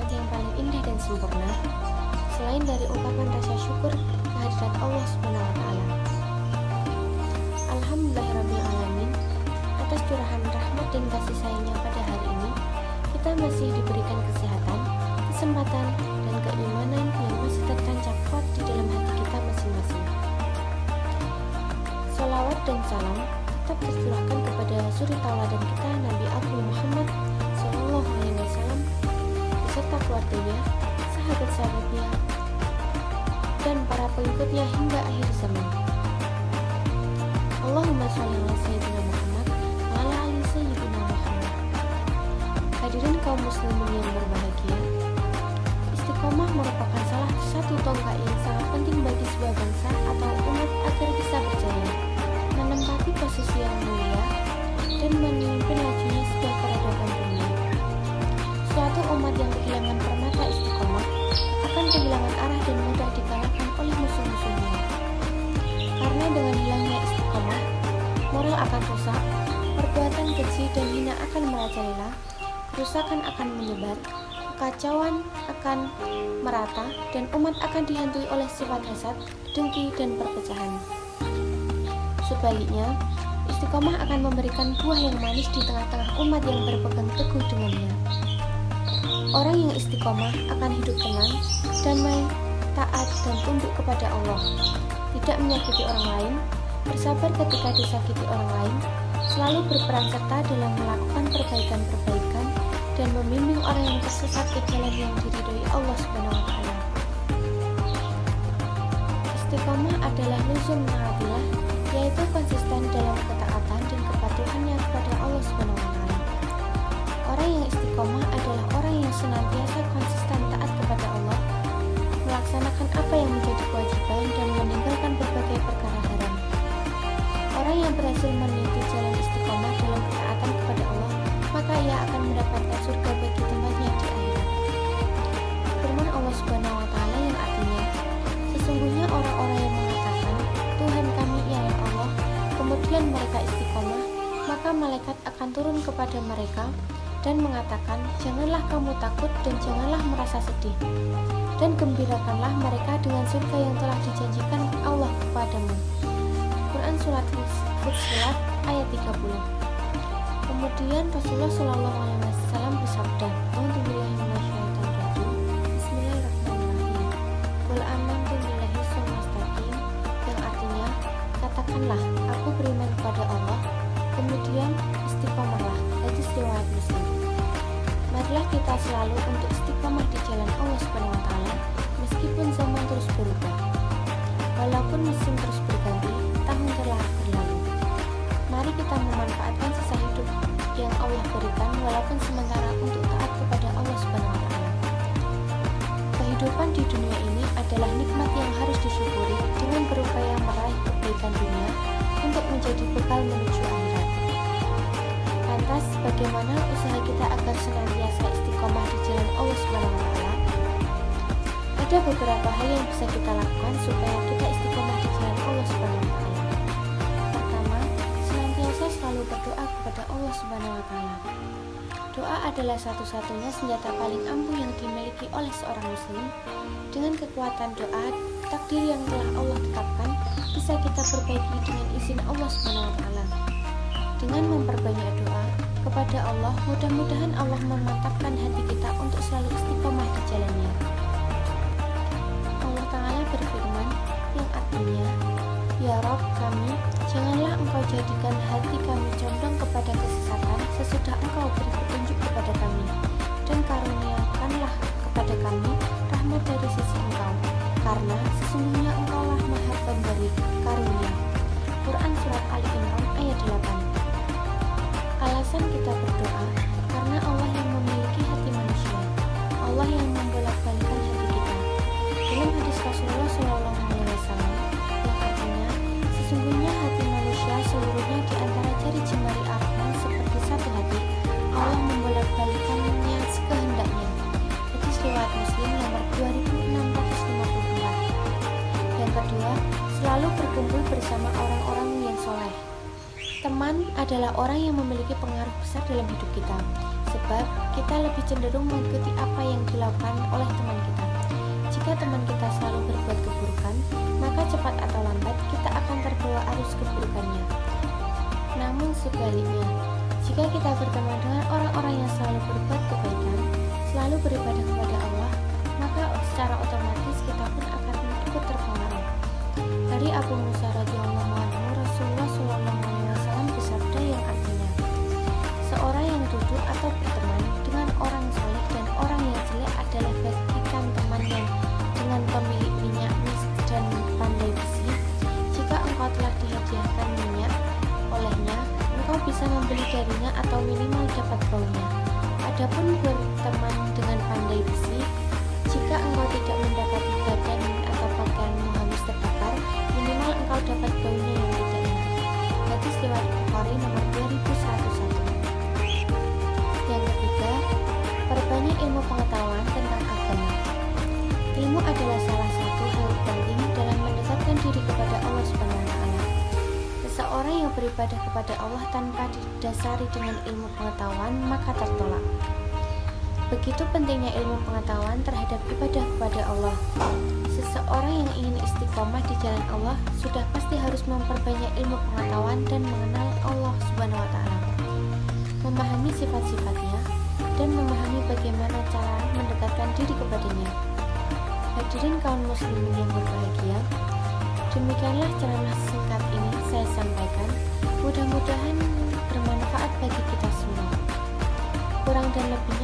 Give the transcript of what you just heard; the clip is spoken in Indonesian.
kalimat yang paling indah dan sempurna selain dari ungkapan rasa syukur kehadirat Allah Subhanahu wa taala. Alhamdulillahirabbil atas curahan rahmat dan kasih sayangnya pada hari ini, kita masih diberikan kesehatan, kesempatan, dan keimanan yang masih tertancap kuat di dalam hati kita masing-masing. Sholawat dan salam tetap tercurahkan kepada suri tauladan kita Nabi Agung Muhammad SAW beserta keluarganya, sahabat-sahabatnya, dan para pengikutnya hingga akhir zaman. Allahumma sholli ala sayyidina Muhammad wa ala ali sayyidina Muhammad. Hadirin kaum muslimin yang berbahagia, istiqomah merupakan salah satu tonggak yang sangat penting bagi sebuah bangsa atau umat agar bisa berjaya, menempati posisi yang mulia, dan memimpin lajunya sebuah peradaban dunia. Suatu umat yang kehilangan permata istiqomah akan kehilangan arah dan mudah dikalahkan oleh musuh-musuhnya. Karena dengan hilangnya istiqomah, moral akan rusak, perbuatan keji dan hina akan merajalela, kerusakan akan menyebar, kekacauan akan merata, dan umat akan dihantui oleh sifat hasad, dengki, dan perpecahan. Sebaliknya, istiqomah akan memberikan buah yang manis di tengah-tengah umat yang berpegang teguh dengannya. Orang yang istiqomah akan hidup tenang, damai, taat, dan tunduk kepada Allah, tidak menyakiti orang lain, bersabar ketika disakiti orang lain, selalu berperan serta dalam melakukan perbaikan-perbaikan, dan membimbing orang yang tersesat ke jalan yang diridhoi Allah Subhanahu wa taala. Istiqomah adalah luzum ma'adillah, yaitu konsisten dalam ketaatan dan kepatuhannya kepada Allah Subhanahu wa taala. Orang yang istiqomah adalah orang yang senantiasa konsisten taat kepada Allah, melaksanakan apa yang menjadi kewajiban dan meninggalkan berbagai perkara haram. Orang yang berhasil meniti jalan istiqomah dalam ketaatan kepada Allah, maka ia akan mendapatkan surga bagi tempatnya di akhirat. Firman Allah Subhanahu wa taala yang artinya, sesungguhnya orang-orang yang mengatakan Tuhan kami ialah Allah, kemudian mereka istiqomah, maka malaikat akan turun kepada mereka dan mengatakan, janganlah kamu takut dan janganlah merasa sedih, dan gembirakanlah mereka dengan surga yang telah dijanjikan Allah kepadamu. Quran Surat Fussilat ayat 30. Kemudian Rasulullah SAW bersabda, Bismillahirrahmanirrahim. Qul amantu billahi tsumma istaqim, yang artinya, katakanlah, aku beriman kepada Allah, kemudian istiqomahlah. Hadis riwayat Muslim. Marilah kita selalu untuk istiqomah di jalan Allah Subhanahu wa taala, meskipun zaman terus berubah. Walaupun musim terus berganti, tahun telah berlalu. Mari kita memanfaatkan sisa hidup yang Allah berikan walaupun sementara untuk taat kepada Allah Subhanahu wa taala. Kehidupan di dunia ini adalah nikmat yang harus disyukuri dengan berupaya meraih kebaikan dunia untuk menjadi bekal menuju akhirat. Lantas, bagaimana usaha kita agar senantiasa istiqomah di jalan Allah Subhanahu wa taala? Ada beberapa hal yang bisa kita lakukan supaya kita istiqomah di jalan Allah Subhanahu wa taala. Pertama, senantiasa selalu berdoa kepada Allah Subhanahu wa taala. Doa adalah satu-satunya senjata paling ampuh yang dimiliki oleh seorang muslim. Dengan kekuatan doa, takdir yang telah Allah tetapkan bisa kita perbaiki dengan izin Allah Subhanahu wa taala. Dengan memperbanyak doa kepada Allah, mudah-mudahan Allah memantapkan hati kita untuk selalu istiqomah di jalannya. Allah Ta'ala berfirman yang artinya, Ya Rabb kami, janganlah engkau jadikan hati kami condong kepada kesesatan sesudah engkau beri petunjuk kepada kami, dan karuniakanlah kepada kami rahmat dari sisi engkau, karena sesungguhnya engkaulah maha pemberi karunia. Quran Surat Ali Imran ayat 8. Alasan kita berdoa karena Allah yang memiliki hati manusia, Allah yang membolak-balikkan hati kita. Dalam hadis Rasulullah SAW yang artinya, sesungguhnya hati manusia seluruhnya di antara jari jemari Ar-Rahman seperti satu hati, Allah membolak-balikkannya sekehendaknya. Hadis riwayat Muslim nomor 2654. Yang kedua, selalu berkumpul bersama orang-orang yang soleh. Teman adalah orang yang memiliki pengaruh besar dalam hidup kita, sebab kita lebih cenderung mengikuti apa yang dilakukan kepada Allah, maka secara otomatis kita pun akan ikut terpengaruh. Dari Abu Musa radhiyallahu anhu, Rasulullah SAW bersabda yang artinya, seorang yang duduk atau berteman dengan orang saleh dan orang yang jelek adalah bagikan temannya dengan pemilik minyak dan pandai besi. Jika engkau telah dihadiahkan minyak olehnya, engkau bisa membeli darinya atau minimal dapat baunya. Adapun berteman dengan pandai besi, jika engkau tidak mendapati badan atau pakaianmu hangus terbakar, minimal engkau dapat baunya yang tidak enak. Hadis riwayat Bukhari nomor 2101. Yang ketiga, perbanyak ilmu pengetahuan tentang agama. Ilmu adalah salah satu hal penting dalam mendekatkan diri kepada Allah Subhanahu wa taala. Seseorang yang beribadah kepada Allah tanpa didasari dengan ilmu pengetahuan maka tertolak. Begitu pentingnya ilmu pengetahuan terhadap ibadah kepada Allah. Seseorang yang ingin istiqomah di jalan Allah sudah pasti harus memperbanyak ilmu pengetahuan dan mengenal Allah Subhanahu wa taala, memahami sifat-sifatnya, dan memahami bagaimana cara mendekatkan diri kepadanya. Hadirin kaum muslimin yang berbahagia, demikianlah ceramah singkat ini saya sampaikan. Mudah-mudahan bermanfaat bagi kita semua. Kurang dan lebihnya